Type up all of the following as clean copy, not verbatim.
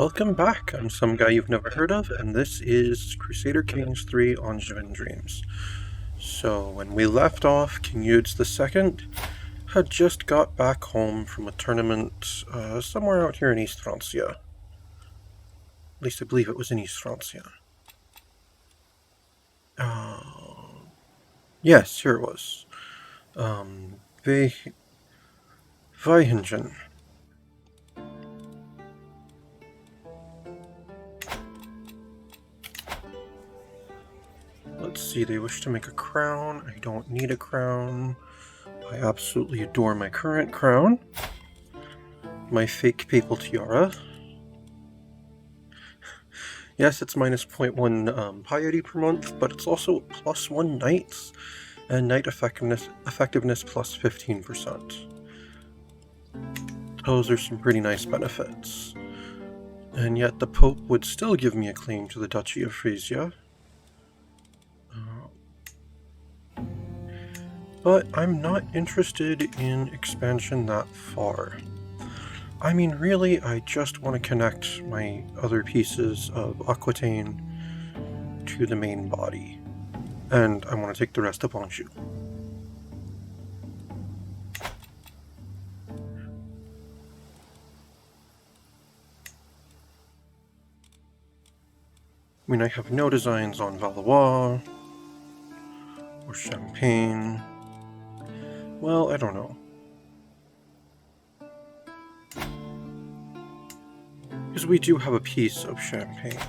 Welcome back. I'm some guy you've never heard of, and this is Crusader Kings 3 Angevin Dreams. So, when we left off, King Eudes II had just got back home from a tournament somewhere out here in East Francia. At least I believe it was in East Francia. Yes, here it was. Weihingen. Let's see, they wish to make a crown. I don't need a crown. I absolutely adore my current crown. My fake papal tiara. Yes, it's minus 0.1 piety per month, but it's also plus 1 knights, and knight effectiveness plus 15%. Those are some pretty nice benefits. And yet the Pope would still give me a claim to the Duchy of Frisia. But I'm not interested in expansion that far. I mean, really, I just want to connect my other pieces of Aquitaine to the main body. And I want to take the rest of Anjou. I mean, I have no designs on Valois or Champagne. Well, I don't know. Because we do have a piece of Champagne.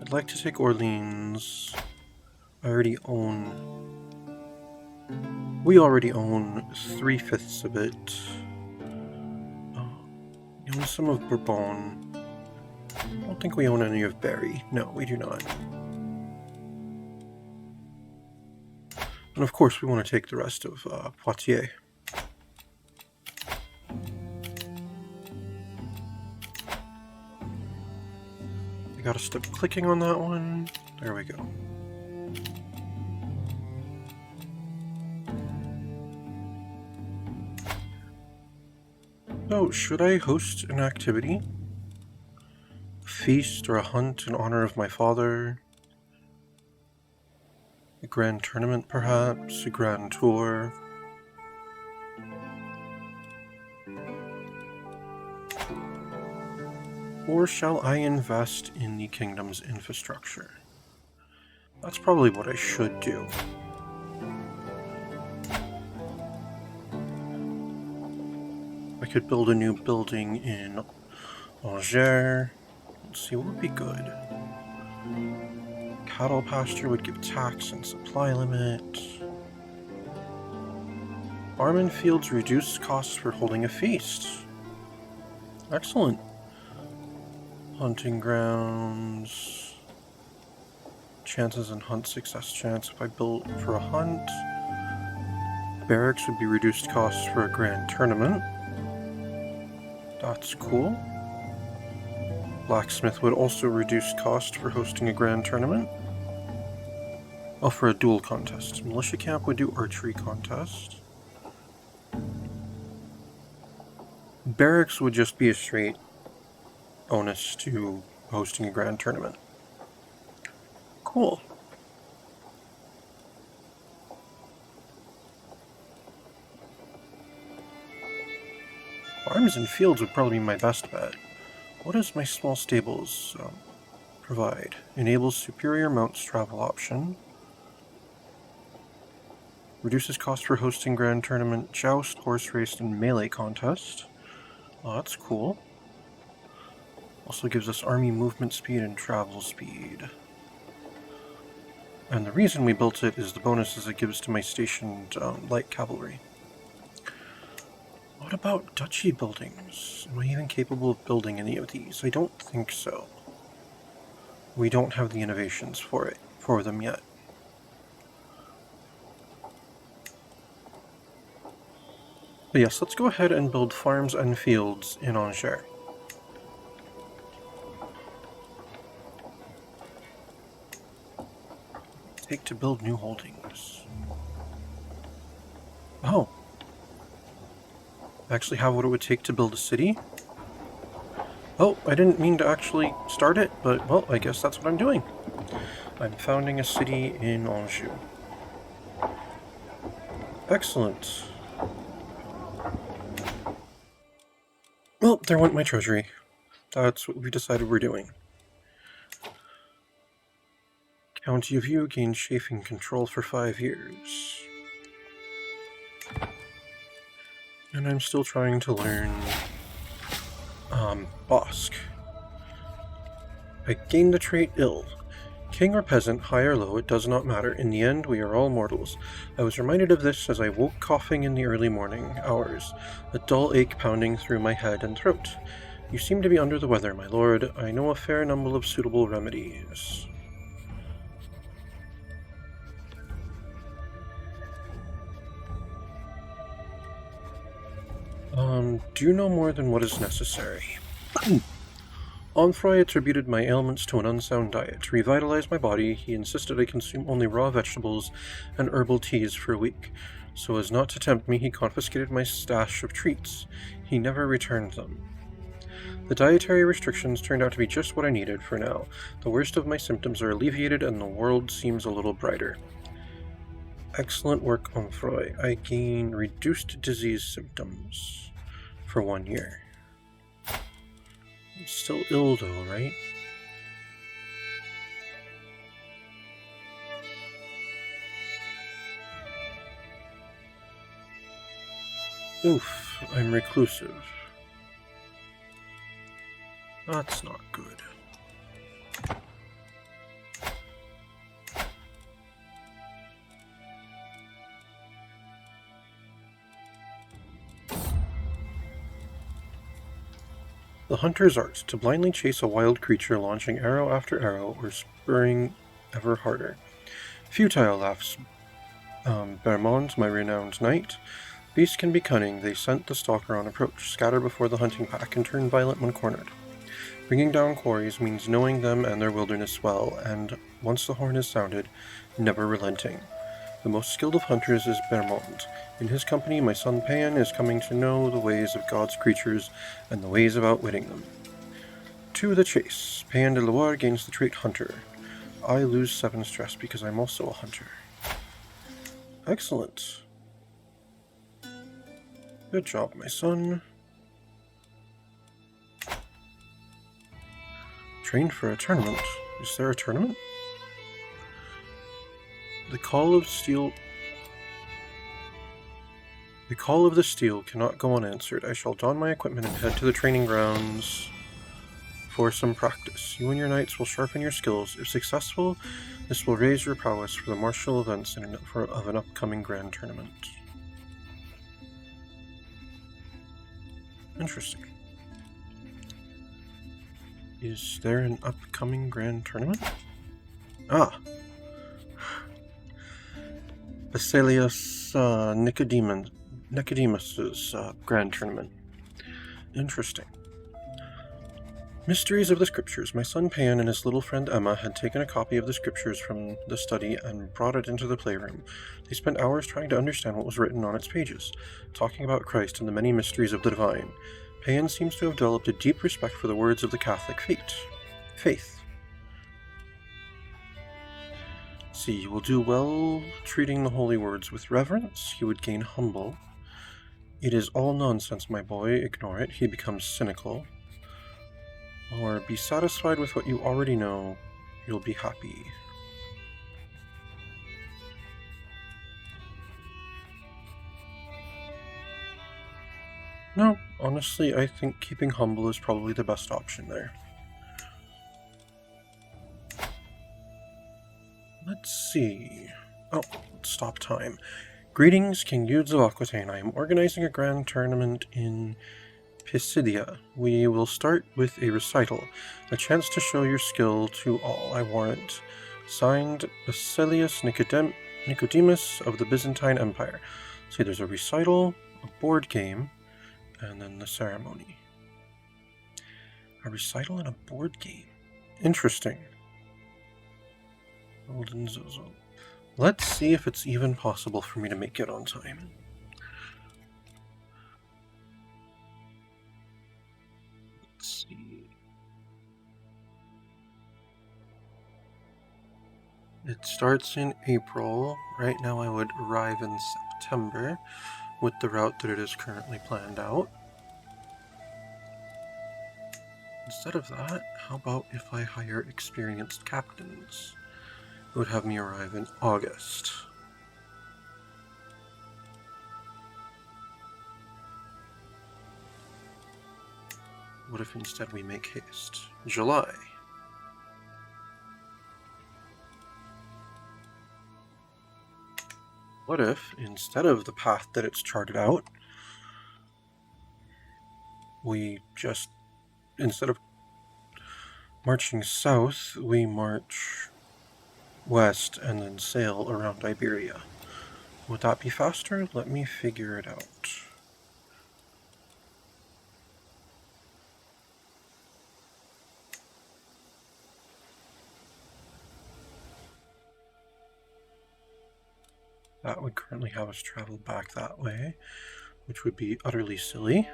I'd like to take Orleans. We already own 3/5 of it. We own some of Bourbon. I don't think we own any of Berry. No, we do not. And of course we want to take the rest of Poitiers. I gotta stop clicking on that one. There we go. So, should I host an activity? A feast or a hunt in honor of my father? A grand tournament, perhaps? A grand tour? Or shall I invest in the kingdom's infrastructure? That's probably what I should do. I could build a new building in Angers. Let's see, what would be good? Cattle pasture would give tax and supply limit. Farm and fields reduce costs for holding a feast. Excellent. Hunting grounds. Chances and hunt success chance if I built for a hunt. Barracks would be reduced costs for a grand tournament. That's cool. Blacksmith would also reduce cost for hosting a grand tournament. Oh, for a duel contest. Militia camp would do archery contest. Barracks would just be a straight bonus to hosting a grand tournament. Cool. Farms and fields would probably be my best bet. What does my small stables provide? Enables superior mounts travel option. Reduces cost for hosting grand tournament, joust, horse race, and melee contest. Oh, that's cool. Also gives us army movement speed and travel speed. And the reason we built it is the bonuses it gives to my stationed light cavalry. What about duchy buildings? Am I even capable of building any of these? I don't think so. We don't have the innovations for them yet. But yes, let's go ahead and build farms and fields in Angers. Take to build new holdings. Oh. I actually have what it would take to build a city. Oh, I didn't mean to actually start it, but, well, I guess that's what I'm doing. I'm founding a city in Anjou. Excellent. Well, there went my treasury. That's what we decided we're doing. County of View gains chafing control for 5 years. And I'm still trying to learn Bosk. I gained the trait Ill. King or peasant, high or low, it does not matter. In the end, we are all mortals. I was reminded of this as I woke coughing in the early morning hours, a dull ache pounding through my head and throat. You seem to be under the weather, my lord. I know a fair number of suitable remedies. Do you know more than what is necessary? Onfroy attributed my ailments to an unsound diet. To revitalize my body, he insisted I consume only raw vegetables and herbal teas for a week. So as not to tempt me, he confiscated my stash of treats. He never returned them. The dietary restrictions turned out to be just what I needed for now. The worst of my symptoms are alleviated and the world seems a little brighter. Excellent work, Onfroy. I gain reduced disease symptoms for 1 year. I'm still ill though, right? Oof, I'm reclusive. That's not good. The hunter's art, to blindly chase a wild creature, launching arrow after arrow, or spurring ever harder. Futile, laughs Bermond, my renowned knight. Beasts can be cunning. They scent the stalker on approach, scatter before the hunting pack, and turn violent when cornered. Bringing down quarries means knowing them and their wilderness well, and, once the horn is sounded, never relenting. The most skilled of hunters is Bermond. In his company, my son Pan is coming to know the ways of God's creatures and the ways of outwitting them. To the chase. Pan de Loire gains the trait Hunter. I lose 7 stress because I'm also a hunter. Excellent. Good job, my son. Trained for a tournament. Is there a tournament? The Call of Steel... The Call of the Steel cannot go unanswered. I shall don my equipment and head to the training grounds for some practice. You and your knights will sharpen your skills. If successful, this will raise your prowess for the martial events of an upcoming grand tournament. Interesting. Is there an upcoming grand tournament? Ah! Basilius Nicodemus's grand tournament. Interesting. Mysteries of the Scriptures. My son Pan and his little friend Emma had taken a copy of the Scriptures from the study and brought it into the playroom. They spent hours trying to understand what was written on its pages, talking about Christ and the many mysteries of the divine. Pan seems to have developed a deep respect for the words of the Catholic faith. See, you will do well treating the holy words with reverence. He would gain humble. It is all nonsense, my boy. Ignore it. He becomes cynical. Or be satisfied with what you already know. You'll be happy. No, honestly, I think keeping humble is probably the best option there. Let's see. Oh, stop time. Greetings, King Eudes of Aquitaine. I am organizing a grand tournament in Pisidia. We will start with a recital, a chance to show your skill to all, I warrant. Signed, Basilius Nicodemus of the Byzantine Empire. See, there's a recital, a board game, and then the ceremony. A recital and a board game. Interesting. Golden Zozo. Let's see if it's even possible for me to make it on time. Let's see. It starts in April. Right now I would arrive in September with the route that it is currently planned out. Instead of that, how about if I hire experienced captains? It would have me arrive in August. What if instead we make haste? July. What if, instead of the path that it's charted out, we just, instead of marching south, we march west and then sail around Iberia? Would that be faster? Let me figure it out. That would currently have us travel back that way, which would be utterly silly.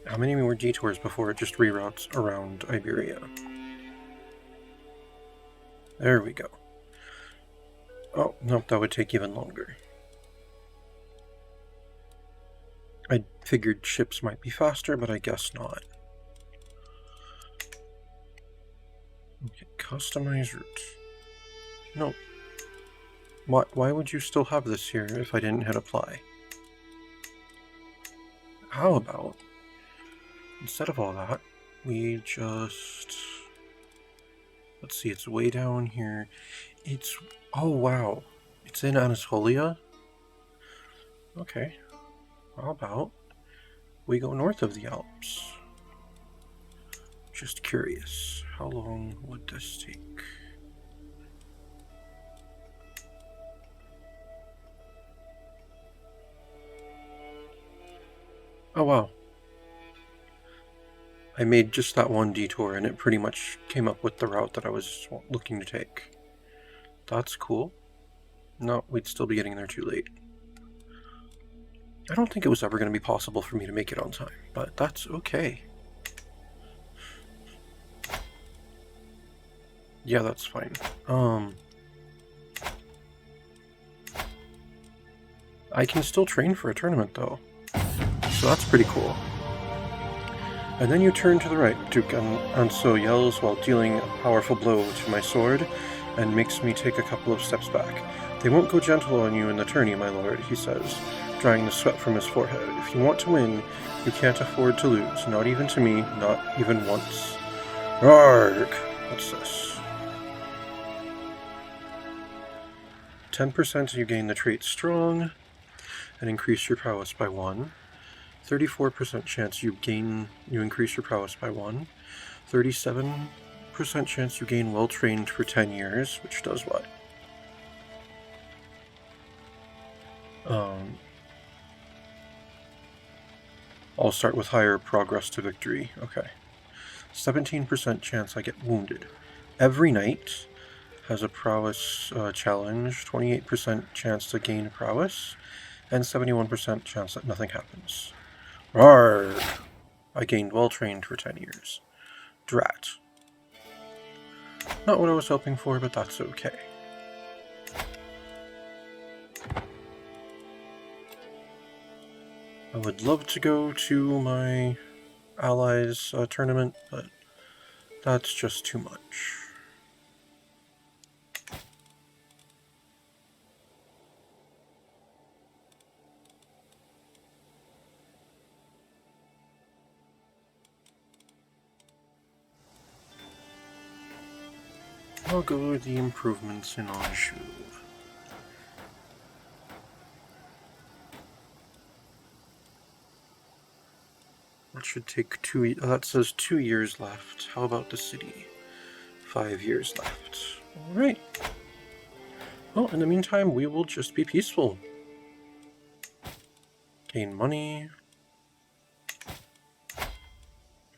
How many more detours before it just reroutes around Iberia? There we go. Oh, nope, that would take even longer. I figured ships might be faster, but I guess not. Okay, customize route. No. Why would you still have this here if I didn't hit apply? How about, instead of all that, we just... Let's see, it's way down here. It's... Oh, wow. It's in Anatolia? Okay. How about we go north of the Alps? Just curious, how long would this take? Oh wow. I made just that one detour and it pretty much came up with the route that I was looking to take. That's cool. No, we'd still be getting there too late. I don't think it was ever going to be possible for me to make it on time, but that's okay. Yeah, that's fine. I can still train for a tournament though, so that's pretty cool. And then you turn to the right, Duke Anso yells while dealing a powerful blow to my sword, and makes me take a couple of steps back. They won't go gentle on you in the tourney, my lord, he says, drying the sweat from his forehead. If you want to win, you can't afford to lose, not even to me, not even once. Arg! What's this? 10% you gain the trait Strong, and increase your prowess by 1. 34% chance you increase your prowess by 1. 37% chance you gain well-trained for 10 years, which does what? I'll start with higher progress to victory. Okay. 17% chance I get wounded. Every night has a prowess challenge, 28% chance to gain prowess, and 71% chance that nothing happens. Arrgh! I gained well-trained for 10 years. Drat. Not what I was hoping for, but that's okay. I would love to go to my allies' tournament, but that's just too much. I'll go with the improvements in Anjou. That should take that says 2 years left. How about the city? 5 years left. Alright. Well, in the meantime, we will just be peaceful. Gain money.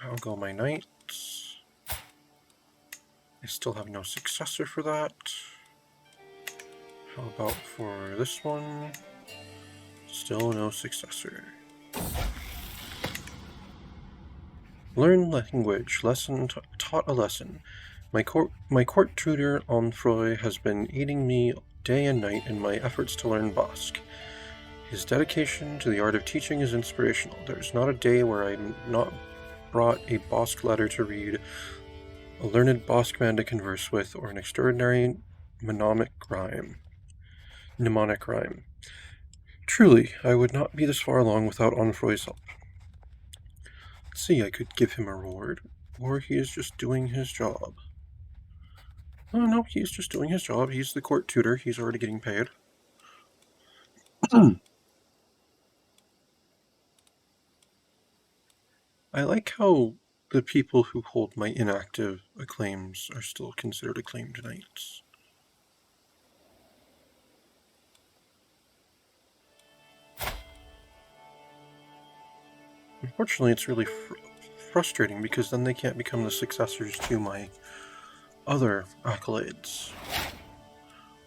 I'll go my knights. I still have no successor for that. How about for this one? Still no successor. Learn language. Taught a lesson. My court tutor Onfroy has been aiding me day and night in my efforts to learn Basque. His dedication to the art of teaching is inspirational. There's not a day where I'm not brought a Basque letter to read, a learned Basque man to converse with, or an extraordinary mnemonic rhyme. Truly, I would not be this far along without Onfroy's help. Let's see, I could give him a reward, or he is just doing his job. Oh no, he's just doing his job. He's the court tutor. He's already getting paid. I like how the people who hold my inactive acclaims are still considered acclaimed knights. Unfortunately, it's really frustrating because then they can't become the successors to my other accolades.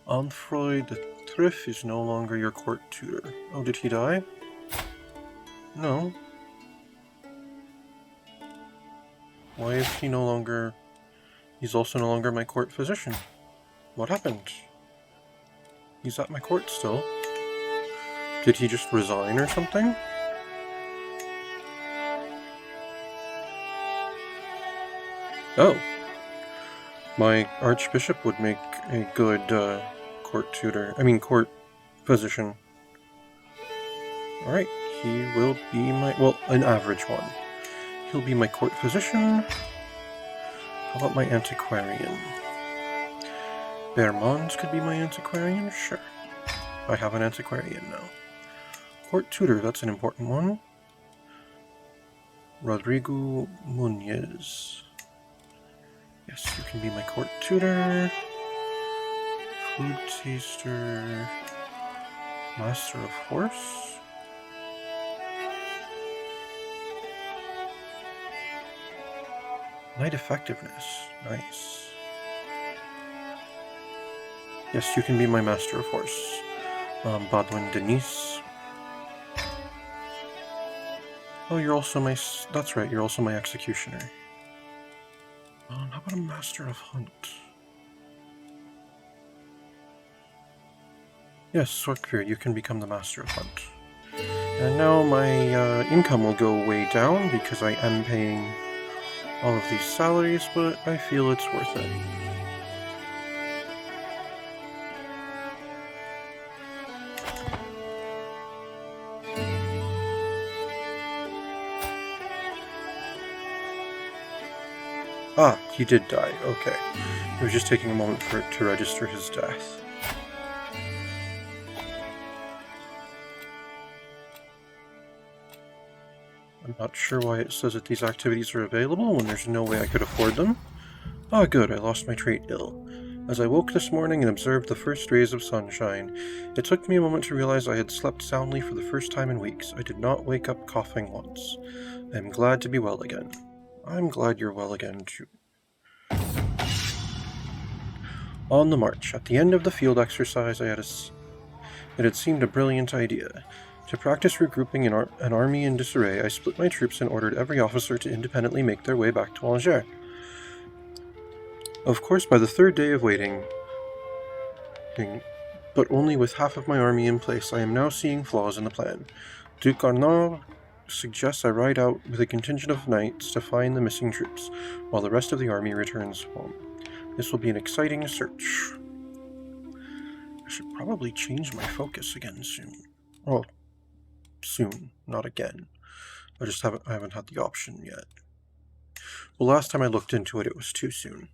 Onfroy de Triff is no longer your court tutor. Oh, did he die? No. Why is he no longer... He's also no longer my court physician. What happened? He's at my court still. Did he just resign or something? Oh. My archbishop would make a good court physician. Alright, he will be an average one. He'll be my court physician. How about my antiquarian? Bermond could be my antiquarian? Sure. I have an antiquarian now. Court tutor, that's an important one. Rodrigo Muñez. Yes, you can be my court tutor. Food taster. Master of horse. Knight effectiveness. Nice. Yes, you can be my master of horse. Baudouin Denise. Oh, you're also my... That's right, you're also my executioner. How about a master of hunt? Yes, Sorkfir, you can become the master of hunt. And now my income will go way down because I am paying all of these salaries, but I feel it's worth it. Ah, he did die. Okay. It was just taking a moment for it to register his death. I'm not sure why it says that these activities are available when there's no way I could afford them. Ah, good, I lost my trait ill. As I woke this morning and observed the first rays of sunshine, it took me a moment to realize I had slept soundly for the first time in weeks. I did not wake up coughing once. I am glad to be well again. I'm glad you're well again, too. On the march, at the end of the field exercise, it had seemed a brilliant idea. To practice regrouping an army in disarray, I split my troops and ordered every officer to independently make their way back to Angers. Of course, by the third day of waiting, but only with half of my army in place, I am now seeing flaws in the plan. Duke Arnaud suggests I ride out with a contingent of knights to find the missing troops, while the rest of the army returns home. This will be an exciting search. I should probably change my focus again soon. Well, soon, not again. I haven't had the option yet. Well, last time I looked into it, it was too soon.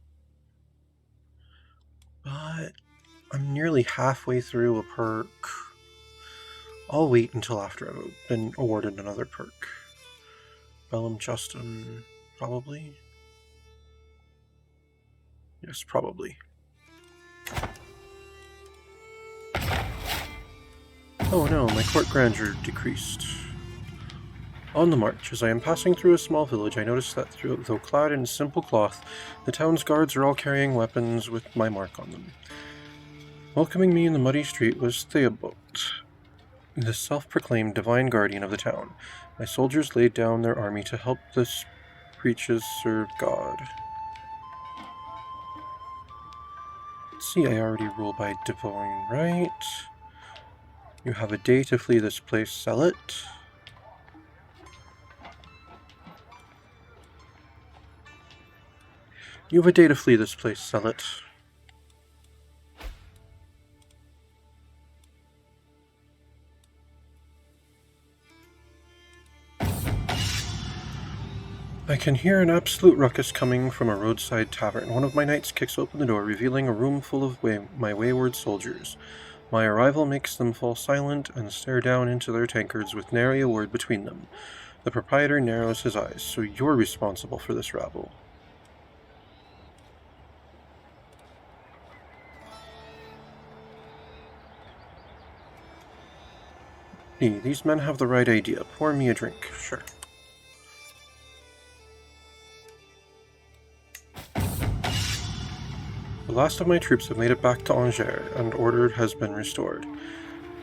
But I'm nearly halfway through a perk. I'll wait until after I've been awarded another perk. Bellum Justum, probably? Yes, probably. Oh no, my court grandeur decreased. On the march, as I am passing through a small village, I notice that though clad in simple cloth, the town's guards are all carrying weapons with my mark on them. Welcoming me in the muddy street was Theobald. the self-proclaimed divine guardian of the town. My soldiers laid down their army to help the preachers serve God. Let's see, I already rule by divine right. You have a day to flee this place, sell it. You have a day to flee this place, sell it. I can hear an absolute ruckus coming from a roadside tavern. One of my knights kicks open the door, revealing a room full of my wayward soldiers. My arrival makes them fall silent and stare down into their tankards with nary a word between them. The proprietor narrows his eyes. So you're responsible for this rabble. Hey, these men have the right idea. Pour me a drink. Sure. The last of my troops have made it back to Angers, and order has been restored.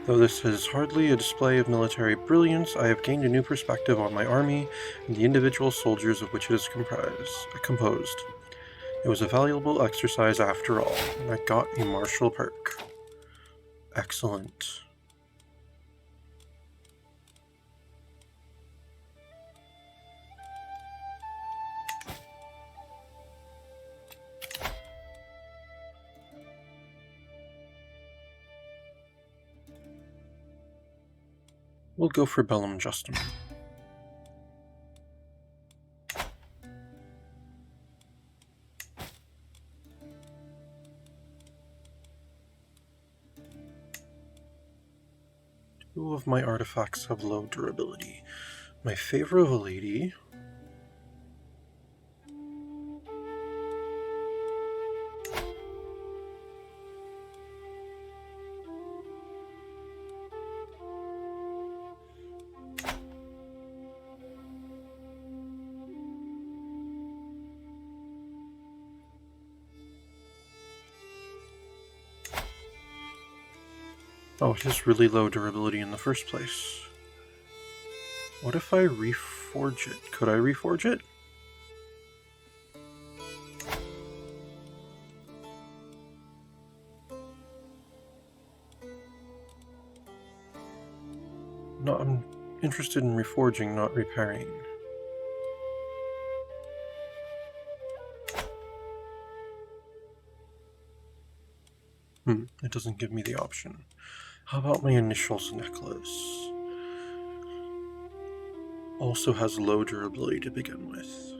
Though this is hardly a display of military brilliance, I have gained a new perspective on my army and the individual soldiers of which it is composed. It was a valuable exercise after all, and I got a martial perk. Excellent. We'll go for Bellum Justum. Two of my artifacts have low durability. My Favor of a Lady. Oh, it is really low durability in the first place. What if I reforge it? Could I reforge it? No, I'm interested in reforging, not repairing. It doesn't give me the option. How about my initials necklace? Also has low durability to begin with.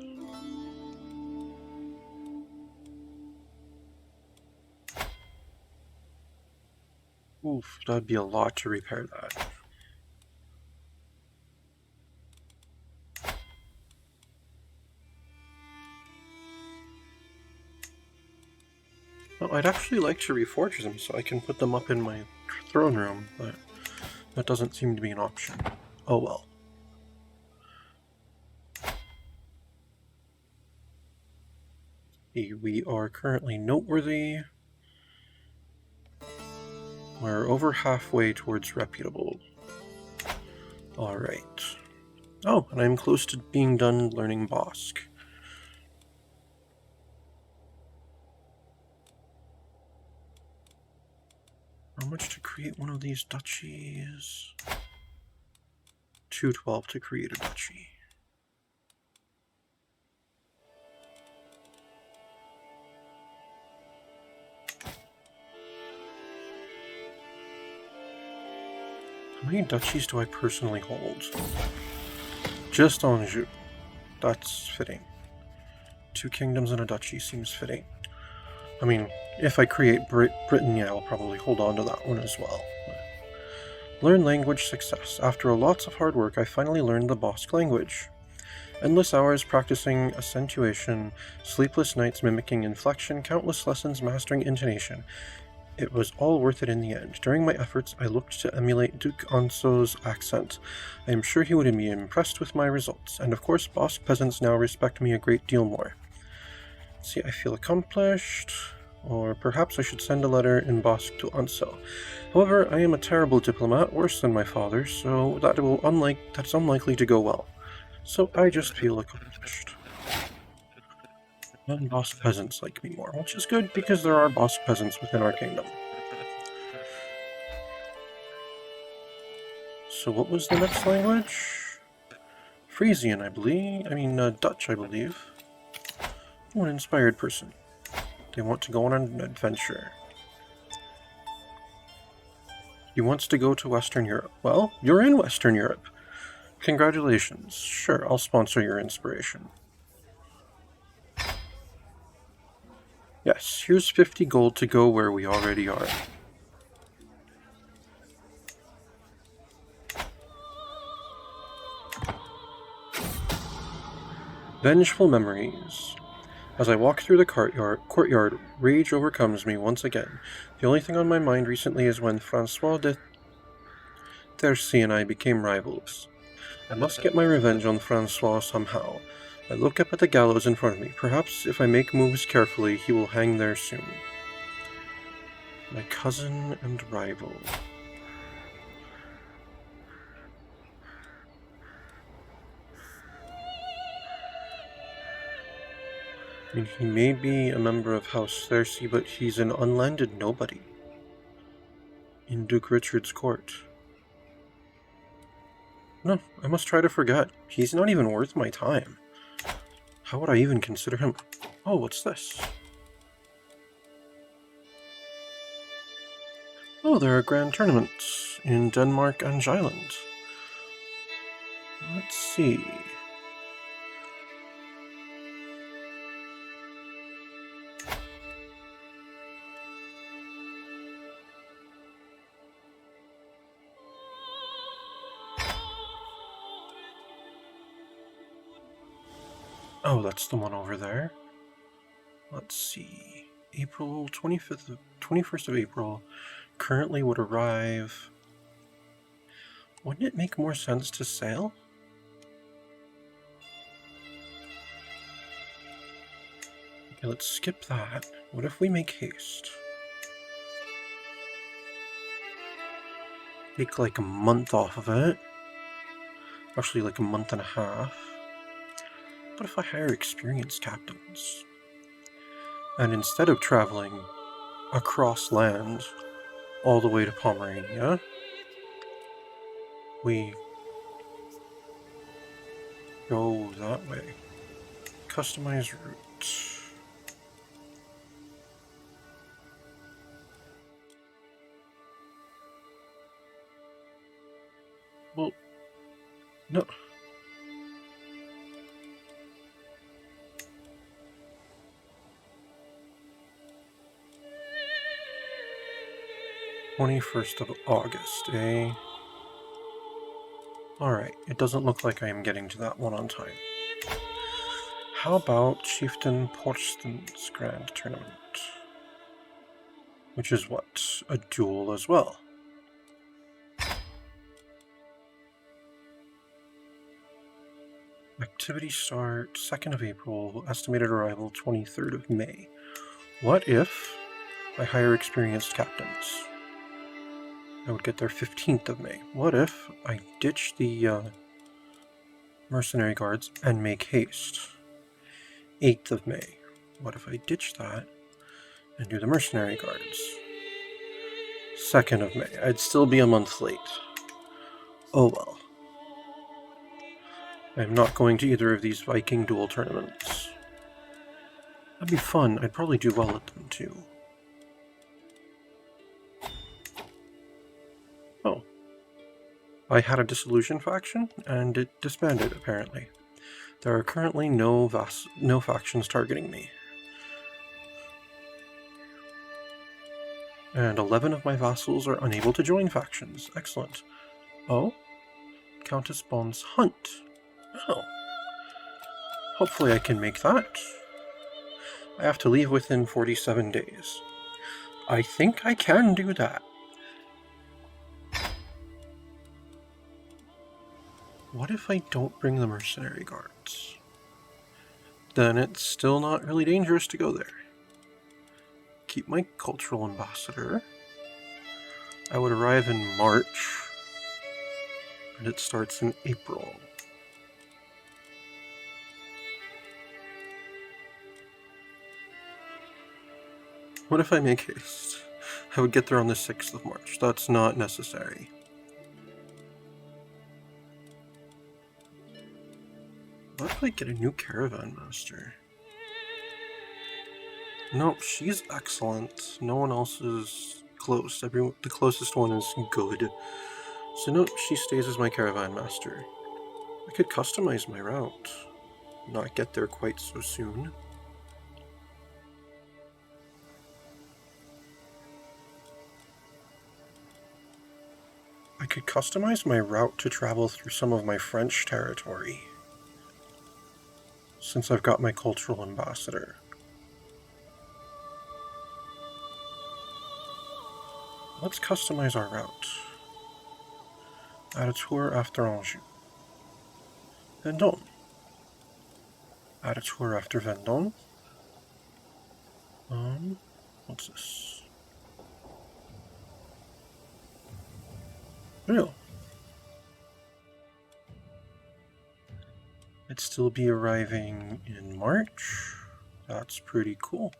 Oof, that'd be a lot to repair that. Well, I'd actually like to reforge them so I can put them up in my throne room, but that doesn't seem to be an option. Oh well. We are currently noteworthy. We're over halfway towards reputable. Alright. Oh, and I'm close to being done learning Bossk. How much to create one of these duchies? 212 to create a duchy. How many duchies do I personally hold? Just Anjou. That's fitting. 2 kingdoms and a duchy seems fitting. I mean, if I create Britain, yeah, I'll probably hold on to that one as well. Learn language success. After lots of hard work, I finally learned the Bossk language. Endless hours practicing accentuation, sleepless nights mimicking inflection, countless lessons mastering intonation. It was all worth it in the end. During my efforts, I looked to emulate Duke Anso's accent. I am sure he would be impressed with my results, and of course Bossk peasants now respect me a great deal more. See, I feel accomplished. or perhaps I should send a letter in Basque to Ansel. However, I am a terrible diplomat, worse than my father, so that's unlikely to go well. So I just feel accomplished. And Basque peasants like me more, which is good because there are Basque peasants within our kingdom. So what was the next language? Frisian, I believe. Dutch, I believe. Oh, an inspired person. They want to go on an adventure. He wants to go to Western Europe. Well, you're in Western Europe. Congratulations. Sure, I'll sponsor your inspiration. Yes, here's 50 gold to go where we already are. Vengeful memories. As I walk through the courtyard, rage overcomes me once again. The only thing on my mind recently is when Francois de Tercy and I became rivals. I must get my revenge on Francois somehow. I look up at the gallows in front of me. Perhaps if I make moves carefully, he will hang there soon. My cousin and rival. He may be a member of House Cersei, but he's an unlanded nobody in Duke Richard's court. No, I must try to forget. He's not even worth my time. How would I even consider him? Oh, what's this? Oh, there are grand tournaments in Denmark and Jylland. Let's see. Oh, that's the one over there. Let's see. April 21st of April currently would arrive. Wouldn't it make more sense to sail? Okay, let's skip that. What if we make haste? Take like a month off of it. Actually, like a month and a half. What if I hire experienced captains? And instead of traveling across land all the way to Pomerania, we go that way. Customize route. Well, no. "21st of August, eh? Alright, it doesn't look like I am getting to that one on time. How about Chieftain Porsten's Grand Tournament? Which is what? A duel as well. Activity start 2nd of April, estimated arrival 23rd of May. What if I hire experienced captains? I would get there 15th of May. What if I ditch the mercenary guards and make haste? 8th of May. What if I ditch that and do the mercenary guards? 2nd of May. I'd still be a month late. Oh well. I'm not going to either of these Viking duel tournaments. That'd be fun. I'd probably do well at them too. Oh. I had a dissolution faction, and it disbanded, apparently. There are currently no factions targeting me. And 11 of my vassals are unable to join factions. Excellent. Oh? Countess Bond's Hunt. Oh. Hopefully I can make that. I have to leave within 47 days. I think I can do that. What if I don't bring the mercenary guards? Then it's still not really dangerous to go there. keep my cultural ambassador. I would arrive in March, and it starts in April. What if I make haste? I would get there on the 6th of March. That's not necessary. What if I get a new caravan master? No, she's excellent. No one else is close. The closest one is good. So no, she stays as my caravan master. I could customize my route. Not get there quite so soon. I could customize my route to travel through some of my French territory, since I've got my cultural ambassador. Let's customize our route. Add a tour after Anjou. Vendôme. Add a tour after Vendôme. What's this? Real. I'd still be arriving in March. That's pretty cool.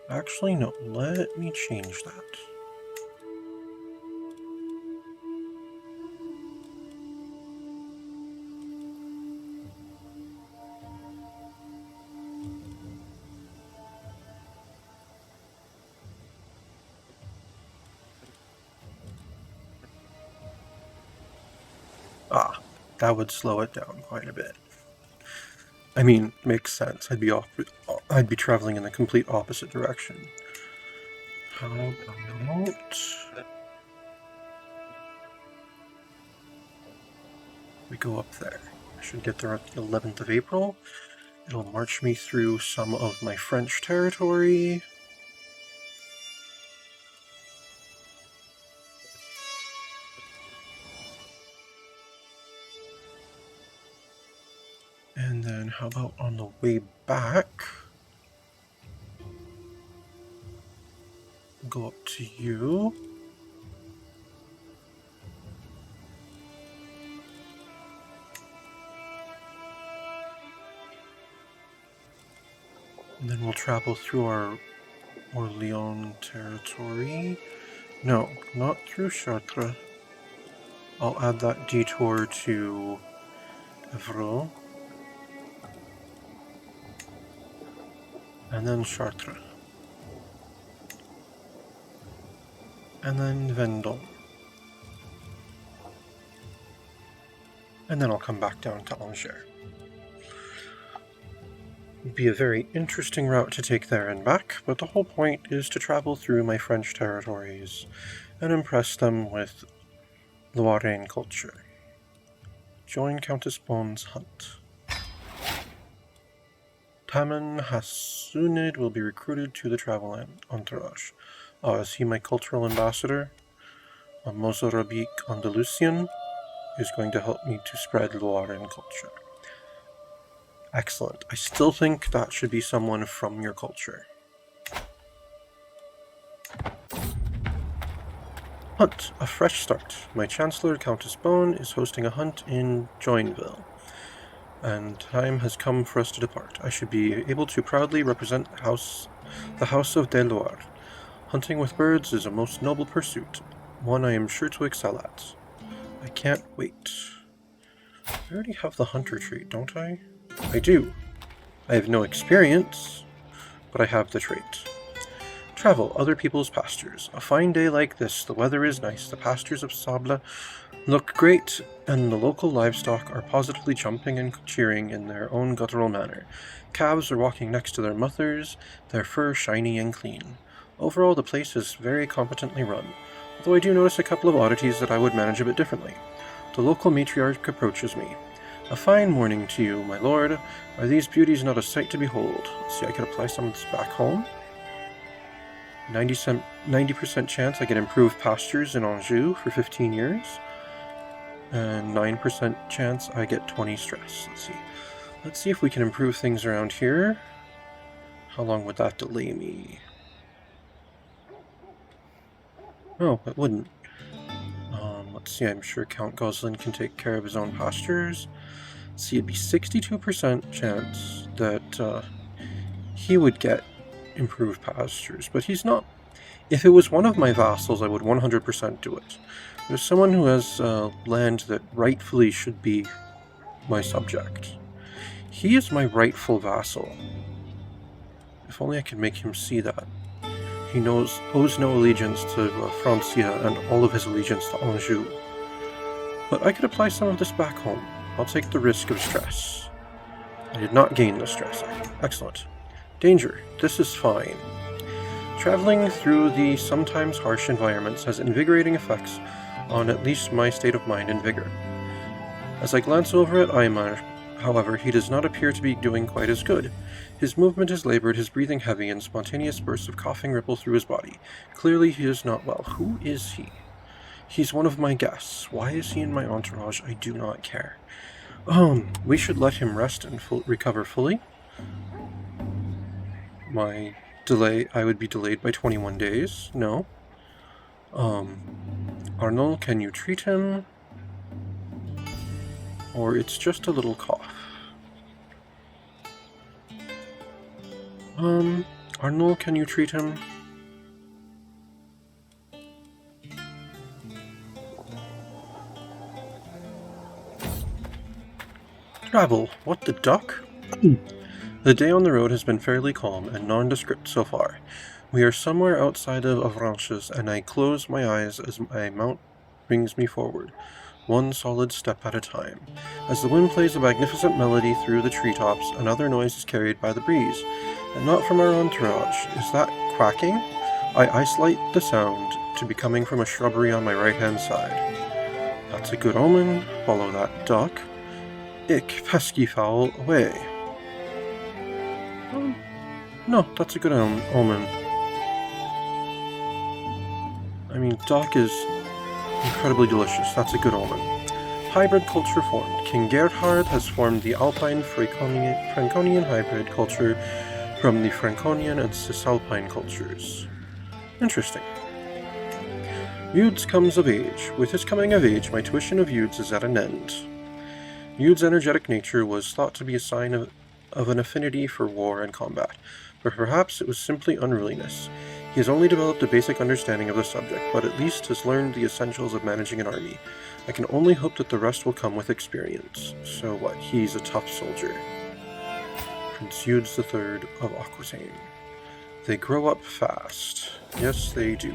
Actually, no, let me change that. That would slow it down quite a bit. I mean, makes sense. I'd be traveling in the complete opposite direction. How about we go up there? I should get there on the 11th of April. It'll march me through some of my French territory. And then how about on the way back, go up to you. And then we'll travel through our Orléans territory. No, not through Chartres. I'll add that detour to Evreux. And then Chartres. And then Vendôme. And then I'll come back down to Angers. It'd be a very interesting route to take there and back, but the whole point is to travel through my French territories and impress them with Loireen culture. Join Countess Bon's hunt. Taman Hassunid will be recruited to the travel entourage. Is he my cultural ambassador? A Mozarabic Andalusian is going to help me to spread Loireen culture. Excellent. I still think that should be someone from your culture. Hunt. A fresh start. My Chancellor, Countess Bonne, is hosting a hunt in Joinville, and time has come for us to depart. I should be able to proudly represent the House of Des Loire. Hunting with birds is a most noble pursuit, one I am sure to excel at. I can't wait. I already have the hunter trait, don't I? I do. I have no experience, but I have the trait. Travel other people's pastures. A fine day like this, the weather is nice, the pastures of Sable look great, and the local livestock are positively jumping and cheering in their own guttural manner. Calves are walking next to their mothers, their fur shiny and clean. Overall, the place is very competently run, although I do notice a couple of oddities that I would manage a bit differently. The local matriarch approaches me. A fine morning to you, my lord. Are these beauties not a sight to behold? Let's see, I could apply some of this back home. 90% chance I get improved pastures in Anjou for 15 years. And 9% chance I get 20 stress. Let's see if we can improve things around here. How long would that delay me? Oh, it wouldn't. Let's see, I'm sure Count Goslin can take care of his own pastures. See, it'd be 62% chance that he would get improved pastures, but he's not. If it was one of my vassals, I would 100% do it. There's someone who has land that rightfully should be my subject. He is my rightful vassal. If only I could make him see that. He owes no allegiance to Francia and all of his allegiance to Anjou. But I could apply some of this back home. I'll take the risk of stress. I did not gain the stress. Excellent. Danger. This is fine. Traveling through the sometimes harsh environments has invigorating effects on at least my state of mind and vigor. As I glance over at Aymar, however, he does not appear to be doing quite as good. His movement is labored, his breathing heavy, and spontaneous bursts of coughing ripple through his body. Clearly he is not well. Who is he? He's one of my guests. Why is he in my entourage? I do not care. We should let him rest and recover fully. I would be delayed by 21 days. No. Arnold, can you treat him? Or it's just a little cough. Arnold, can you treat him? Travel, what the duck? The day on the road has been fairly calm and nondescript so far. We are somewhere outside of Avranches, and I close my eyes as my mount brings me forward, one solid step at a time. As the wind plays a magnificent melody through the treetops, another noise is carried by the breeze, and not from our entourage. Is that quacking? I isolate the sound to be coming from a shrubbery on my right-hand side. That's a good omen. Follow that duck. Ich, pesky fowl, away. No, that's a good omen. I mean, duck is incredibly delicious. That's a good omen. Hybrid culture formed. King Gerhard has formed the Alpine-Franconian hybrid culture from the Franconian and Cisalpine cultures. Interesting. Eudes comes of age. With his coming of age, my tuition of Eudes is at an end. Eudes' energetic nature was thought to be a sign of an affinity for war and combat, but perhaps it was simply unruliness. He has only developed a basic understanding of the subject, but at least has learned the essentials of managing an army. I can only hope that the rest will come with experience. So what? He's a tough soldier. Prince Eudes III of Aquitaine. They grow up fast. Yes, they do.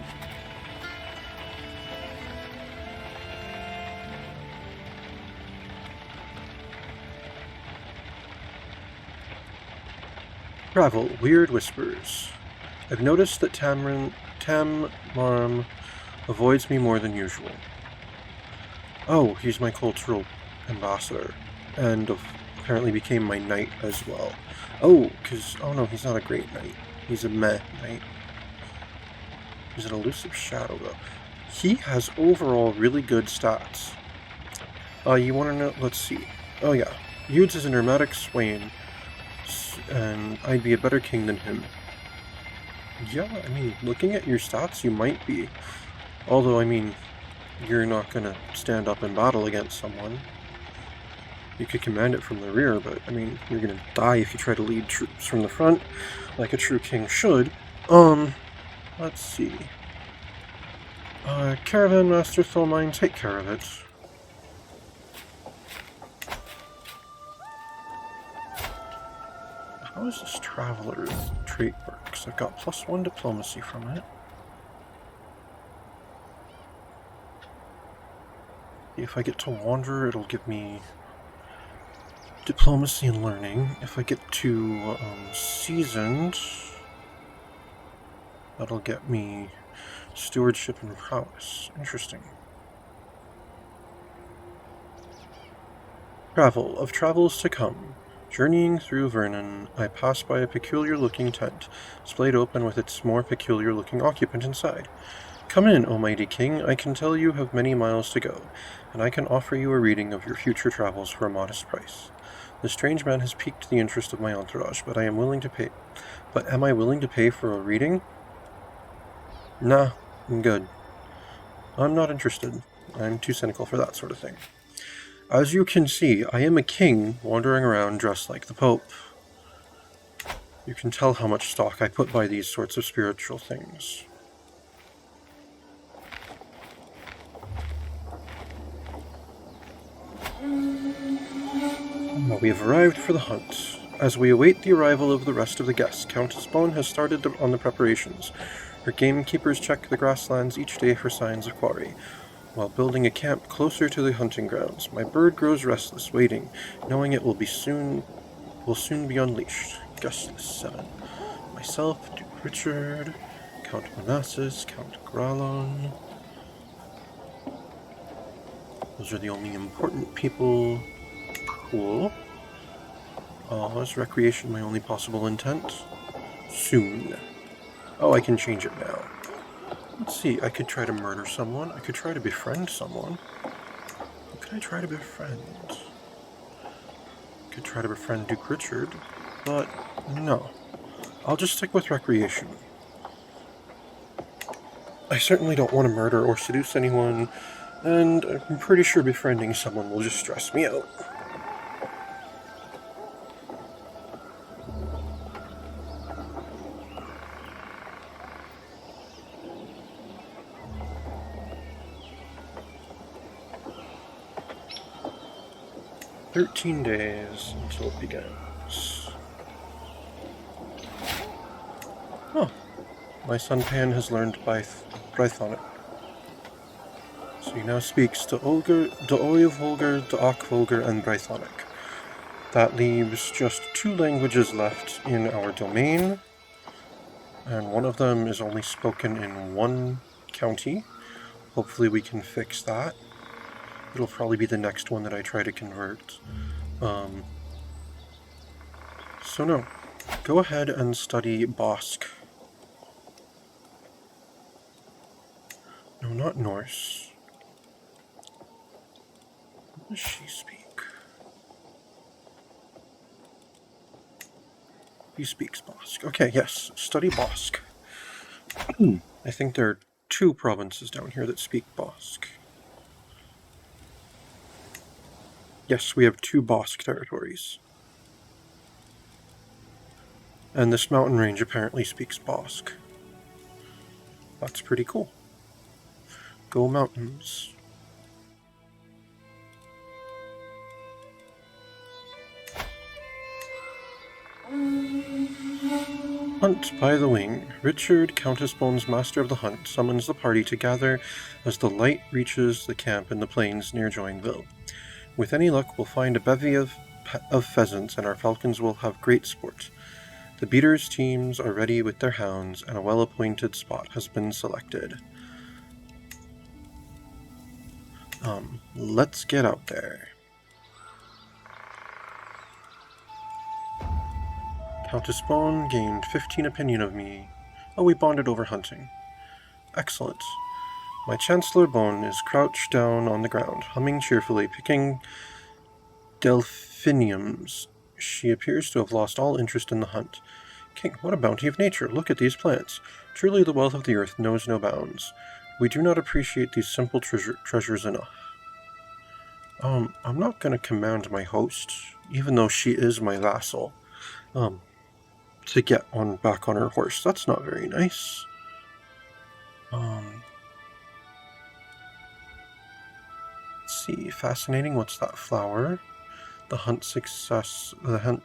Travel, weird whispers. I've noticed that Tammaram avoids me more than usual. Oh, he's my cultural ambassador, and apparently became my knight as well. Oh no, he's not a great knight. He's a meh knight. He's an elusive shadow, though. He has overall really good stats. You want to know? Let's see. Oh yeah, Eudes is an ermatic swain, and I'd be a better king than him. Yeah, I mean, looking at your stats, you might be. Although, I mean, you're not gonna stand up in battle against someone. You could command it from the rear, but, I mean, you're gonna die if you try to lead troops from the front, like a true king should. Let's see. Caravan Master Tholmine, take care of it. How does this traveler trait work? Because I've got +1 diplomacy from it. If I get to Wanderer, it'll give me diplomacy and learning. If I get to Seasoned, that'll get me stewardship and prowess. Interesting. Travel. Of travels to come. Journeying through Vernon, I pass by a peculiar-looking tent, splayed open with its more peculiar-looking occupant inside. Come in, O mighty king. I can tell you have many miles to go, and I can offer you a reading of your future travels for a modest price. The strange man has piqued the interest of my entourage, but I am willing to pay. But am I willing to pay for a reading? Nah, I'm good. I'm not interested. I'm too cynical for that sort of thing. As you can see, I am a king wandering around dressed like the Pope. You can tell how much stock I put by these sorts of spiritual things. We have arrived for the hunt. As we await the arrival of the rest of the guests, Countess Bone has started on the preparations. Her gamekeepers check the grasslands each day for signs of quarry, while building a camp closer to the hunting grounds. My bird grows restless, waiting, knowing it will soon be unleashed. Guest list 7. Myself, Duke Richard, Count Manassas, Count Gralon. Those are the only important people. Cool. Is recreation my only possible intent? Soon. Oh, I can change it now. Let's see, I could try to murder someone. I could try to befriend someone. Who could I try to befriend? I could try to befriend Duke Richard, but no. I'll just stick with recreation. I certainly don't want to murder or seduce anyone, and I'm pretty sure befriending someone will just stress me out. "13 days until it begins." Oh, my son Pan has learned Brythonic. So he now speaks the Oiv Vulgar, the Ak Vulgar, and Brythonic. That leaves just 2 languages left in our domain, and one of them is only spoken in 1 county. Hopefully we can fix that. It'll probably be the next one that I try to convert. So no, go ahead and study Bosk. No, not Norse. What does she speak? He speaks Bosk. Okay, yes, study Bosk. I think there are 2 provinces down here that speak Bosk. Yes, we have 2 Bosk territories. And this mountain range apparently speaks Bosk. That's pretty cool. Go mountains. Hunt by the wing. Richard, Countess Bones, Master of the Hunt, summons the party to gather as the light reaches the camp in the plains near Joinville. With any luck, we'll find a bevy of pheasants, and our falcons will have great sport. The beaters' teams are ready with their hounds, and a well-appointed spot has been selected. Let's get out there. Countess Bone gained 15 opinion of me. Oh, we bonded over hunting. Excellent. My Chancellor Bone is crouched down on the ground, humming cheerfully, picking delphiniums. She appears to have lost all interest in the hunt. King, what a bounty of nature! Look at these plants. Truly the wealth of the earth knows no bounds. We do not appreciate these simple treasures enough. I'm not going to command my host, even though she is my vassal, to get back on her horse. That's not very nice. Let's see. Fascinating. What's that flower? The hunt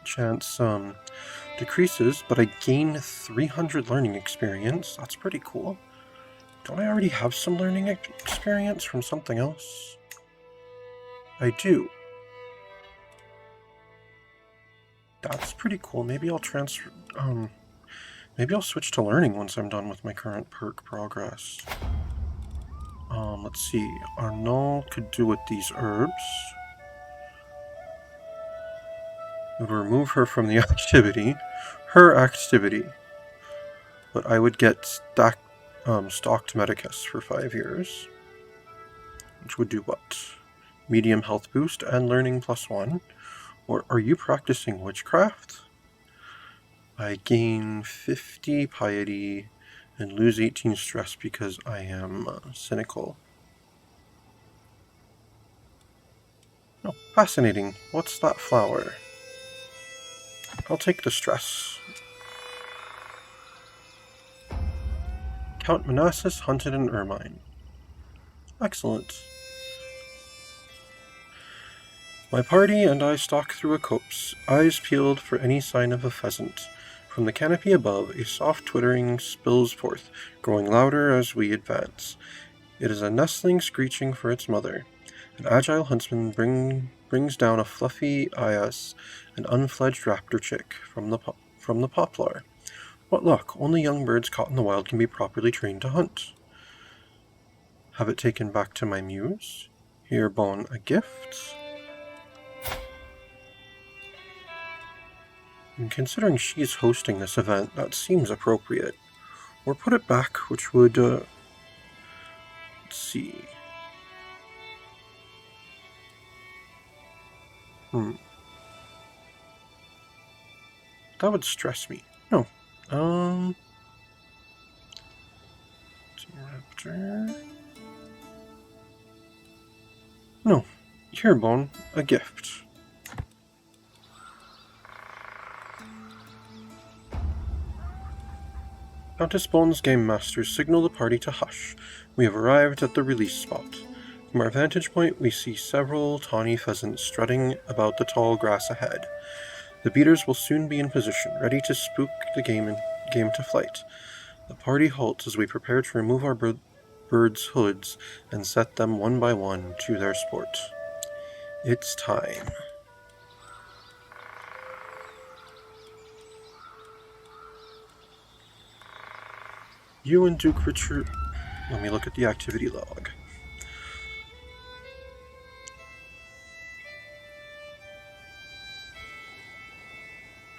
chance decreases, but I gain 300 learning experience. That's pretty cool. Don't I already have some learning experience from something else? I do. That's pretty cool. Maybe I'll transfer. Maybe I'll switch to learning once I'm done with my current perk progress. Let's see. Arnaud could do with these herbs. It would remove her from the activity. Her activity. But I would get stocked Medicus for 5 years. Which would do what? Medium health boost and learning +1. Or are you practicing witchcraft? I gain 50 piety and lose 18 stress because I am cynical. Oh, fascinating. What's that flower? I'll take the stress. Count Manassas hunted an ermine. Excellent. My party and I stalk through a copse, eyes peeled for any sign of a pheasant. From the canopy above, a soft twittering spills forth, growing louder as we advance. It is a nestling screeching for its mother. An agile huntsman brings down a fluffy eyas, an unfledged raptor chick, from the poplar. What luck! Only young birds caught in the wild can be properly trained to hunt. Have it taken back to my muse? Here, Bon, a gift? And considering she's hosting this event, that seems appropriate. Or put it back, which would, let's see. That would stress me. No. Raptor. No. Here, Bone. A gift. Countess Bone's game masters signal the party to hush. We have arrived at the release spot. From our vantage point, we see several tawny pheasants strutting about the tall grass ahead. The beaters will soon be in position, ready to spook the game to flight. The party halts as we prepare to remove our birds' hoods and set them one by one to their sport. It's time. You and Duke Richard... Let me look at the activity log.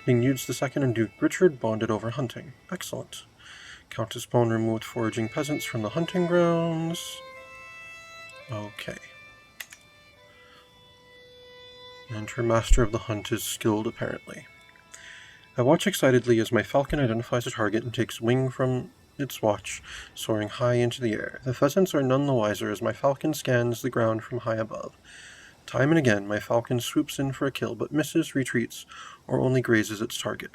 King Eudes II and Duke Richard bonded over hunting. Excellent. Countess Bone removed foraging peasants from the hunting grounds. Okay. And her master of the hunt is skilled, apparently. I watch excitedly as my falcon identifies a target and takes wing from its watch, soaring high into the air. The pheasants are none the wiser as my falcon scans the ground from high above. Time and again, my falcon swoops in for a kill, but misses, retreats, or only grazes its target.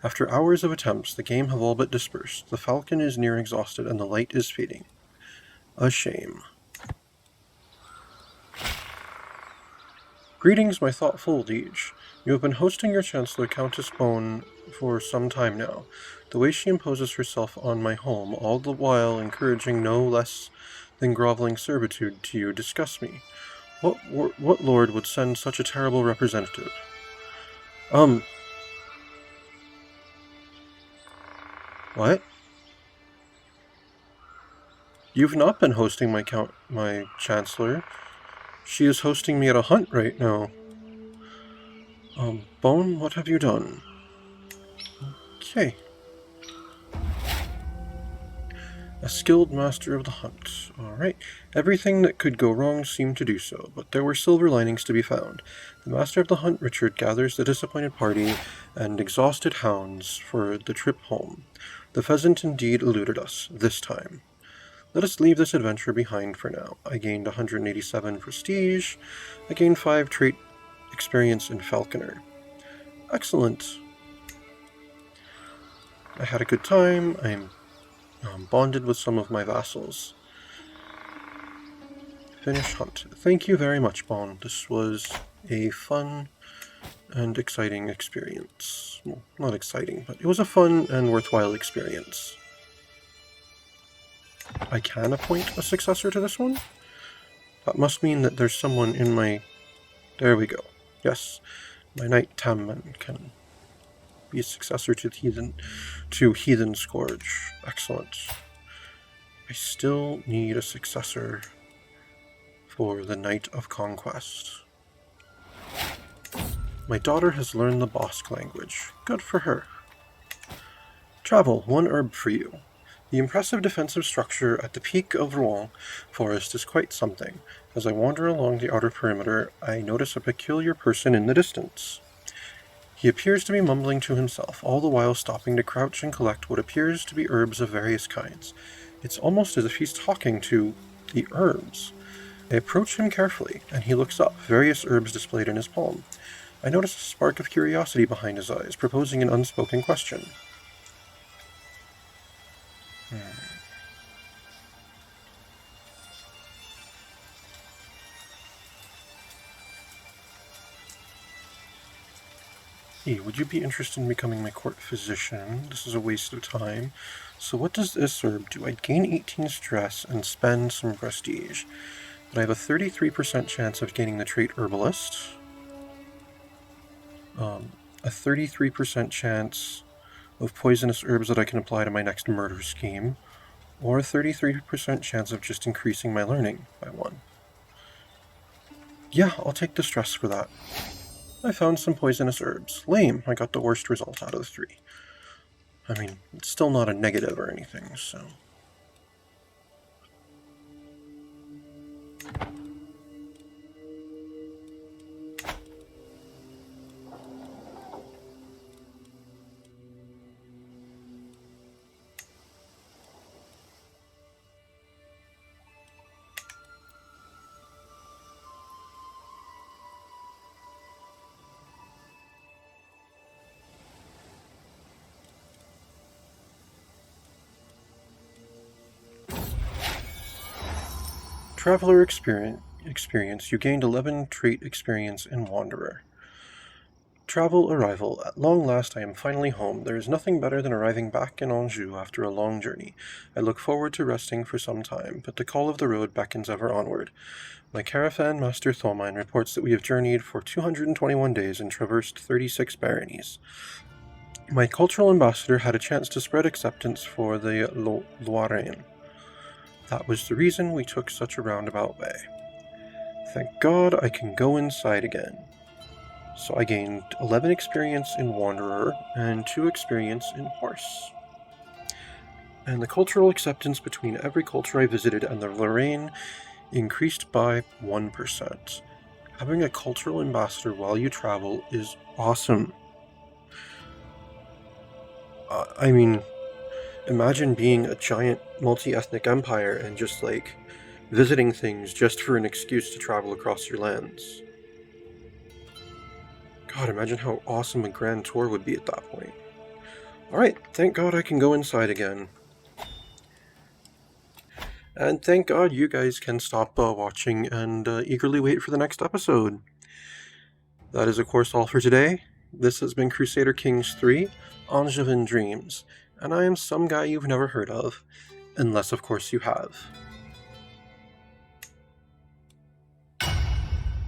After hours of attempts, the game have all but dispersed. The falcon is near exhausted, and the light is fading. A shame. Greetings, my thoughtful liege. You have been hosting your Chancellor, Countess Bone, for some time now. The way she imposes herself on my home, all the while encouraging no less than groveling servitude to you, disgusts me. What lord would send such a terrible representative? What? You've not been hosting my Chancellor. She is hosting me at a hunt right now. Bone, what have you done? Okay. A skilled master of the hunt. Alright. Everything that could go wrong seemed to do so, but there were silver linings to be found. The master of the hunt, Richard, gathers the disappointed party and exhausted hounds for the trip home. The pheasant indeed eluded us, this time. Let us leave this adventure behind for now. I gained 187 prestige. I gained 5 trait experience in falconer. Excellent. I had a good time. I'm bonded with some of my vassals. Finish hunt. Thank you very much, Bon. This was a fun and exciting experience. Well, not exciting, but it was a fun and worthwhile experience. I can appoint a successor to this one? That must mean that there's someone in my... There we go. Yes, my knight Tamman can be a successor to Heathen Scourge. Excellent. I still need a successor for the Knight of Conquest. My daughter has learned the Bossk language. Good for her. Travel, 1 herb for you. The impressive defensive structure at the peak of Rouen Forest is quite something. As I wander along the outer perimeter, I notice a peculiar person in the distance. He appears to be mumbling to himself, all the while stopping to crouch and collect what appears to be herbs of various kinds. It's almost as if he's talking to the herbs. I approach him carefully, and he looks up, various herbs displayed in his palm. I notice a spark of curiosity behind his eyes, proposing an unspoken question. Hey, would you be interested in becoming my court physician? This is a waste of time. So what does this herb do? I'd gain 18 stress and spend some prestige. But I have a 33% chance of gaining the trait herbalist. A 33% chance of poisonous herbs that I can apply to my next murder scheme. Or a 33% chance of just increasing my learning by 1. Yeah, I'll take the stress for that. I found some poisonous herbs. Lame, I got the worst result out of the 3. I mean, it's still not a negative or anything, so... Traveler experience. You gained 11 trait experience in Wanderer. Travel arrival. At long last I am finally home. There is nothing better than arriving back in Anjou after a long journey. I look forward to resting for some time, but the call of the road beckons ever onward. My caravan master Tholmine reports that we have journeyed for 221 days and traversed 36 baronies. My cultural ambassador had a chance to spread acceptance for the Lorraine. That was the reason we took such a roundabout way. Thank God I can go inside again. So I gained 11 experience in Wanderer and 2 experience in Horse. And the cultural acceptance between every culture I visited and the Lorraine increased by 1%. Having a cultural ambassador while you travel is awesome. I mean, imagine being a giant multi-ethnic empire and just visiting things just for an excuse to travel across your lands. God, imagine how awesome a grand tour would be at that point. Alright, thank God I can go inside again. And thank God you guys can stop watching and eagerly wait for the next episode. That is, of course, all for today. This has been Crusader Kings 3, Angevin Dreams, and I am some guy you've never heard of, unless, of course, you have.